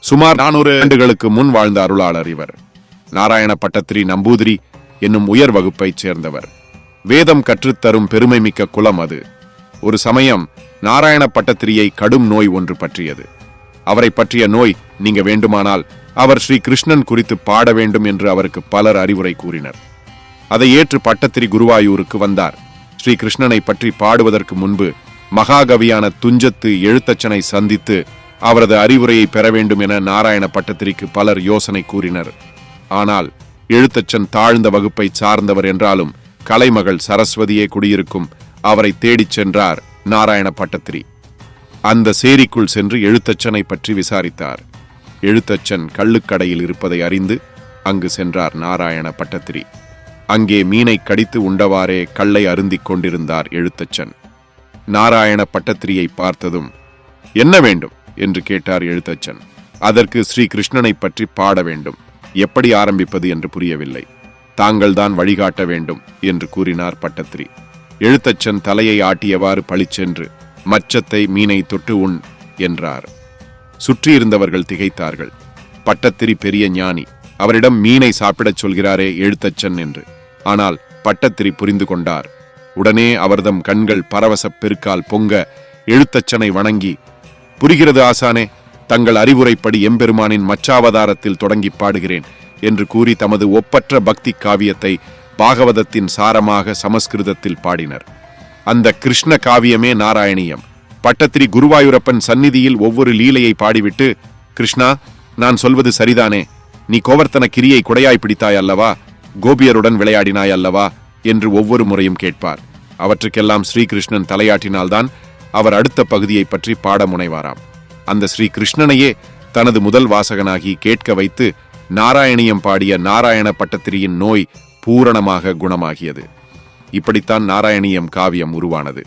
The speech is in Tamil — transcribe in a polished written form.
சுமார் 400 ஆண்டுகளுக்கு முன் வாழ்ந்த அருளாளர் இவர். நாராயண பட்டத்திரி நம்பூதிரி என்னும் உயர் வகுப்பைச் சேர்ந்தவர். வேதம் கற்றுத்தரும் பெருமைமிக்க குலம் அது. ஒரு சமயம் நாராயண பட்டத்திரியை கடும் நோய் ஒன்று பற்றியது. அவரை பற்றிய நோய் நீங்க வேண்டுமானால் அவர் ஸ்ரீ கிருஷ்ணன் குறித்து பாட வேண்டும் என்று அவருக்கு பலர் அறிவுரை கூறினர். அதை ஏற்று பட்டத்திரி குருவாயூருக்கு வந்தார். ஸ்ரீ கிருஷ்ணனை பற்றி பாடுவதற்கு முன்பு மகாகவியான துஞ்சத்து எழுத்தச்சனை சந்தித்து அவரது அறிவுரையை பெற வேண்டும் என நாராயண பட்டத்திரிக்கு பலர் யோசனை கூறினர். ஆனால் எழுத்தச்சன் தாழ்ந்த வகுப்பை சார்ந்தவர் என்றாலும் கலைமகள் சரஸ்வதியே குடியிருக்கும் அவரை தேடிச் சென்றார் நாராயண பட்டத்திரி. அந்த சேரிக்குள் சென்று எழுத்தச்சனை பற்றி விசாரித்தார். எழுத்தச்சன் கள்ளுக்கடையில் இருப்பதை அறிந்து அங்கு சென்றார் நாராயண பட்டத்திரி. அங்கே மீனை கடித்து உண்டவாறே கள்ளை அருந்திக் கொண்டிருந்தார் எழுத்தச்சன். நாராயண பட்டத்திரியை பார்த்ததும் என்ன வேண்டும் என்று கேட்டார் எழுத்தச்சன். அதற்கு ஸ்ரீ கிருஷ்ணனை பற்றி பாட வேண்டும், எப்படி ஆரம்பிப்பது என்று புரியவில்லை, தாங்கள்தான் வழிகாட்ட வேண்டும் என்று கூறினார் பட்டத்திரி. எழுத்தச்சன் தலையை ஆட்டியவாறு பளிச்சென்று மச்சத்தை மீனை தொட்டு உண் என்றார். சுற்றியிருந்தவர்கள் திகைத்தார்கள். பட்டத்திரி பெரிய ஞானி, அவரிடம் மீனை சாப்பிடச் சொல்கிறாரே எழுத்தச்சன் என்று. ஆனால் பட்டத்திரி புரிந்து கொண்டார். உடனே அவர்தம் கண்கள் பரவசப் பெருக்கால் பொங்க எழுத்தச்சனை வணங்கி, புரிகிறது ஆசானே, தங்கள் அறிவுரைப்படி எம்பெருமானின் மச்சாவதாரத்தில் தொடங்கி பாடுகிறேன் என்று கூறி தமது ஒப்பற்ற பக்தி காவியத்தை பாகவதத்தின் சாரமாக சமஸ்கிருதத்தில் பாடினர். அந்த கிருஷ்ண காவியமே நாராயணியம். பட்டத்திரி குருவாயூரப்பன் சந்நிதியில் ஒவ்வொரு லீலையை பாடிவிட்டு, கிருஷ்ணா, நான் சொல்வது சரிதானே, நீ கோவர்த்தன கிரியை குடையாய் பிடித்தாய் அல்லவா, கோபியருடன் விளையாடினாய் அல்லவா என்று ஒவ்வொரு முறையும் கேட்பார். அவற்றுக்கெல்லாம் ஸ்ரீகிருஷ்ணன் தலையாட்டினால்தான் அவர் அடுத்த பகுதியை பற்றி பாட முனைவாராம். அந்த ஸ்ரீ கிருஷ்ணனையே தனது முதல் வாசகனாகி கேட்க வைத்து நாராயணியம் பாடிய நாராயண பட்டத்திரியின் நோய் பூரணமாக குணமாகியது. இப்படித்தான் நாராயணியம் காவியம் உருவானது.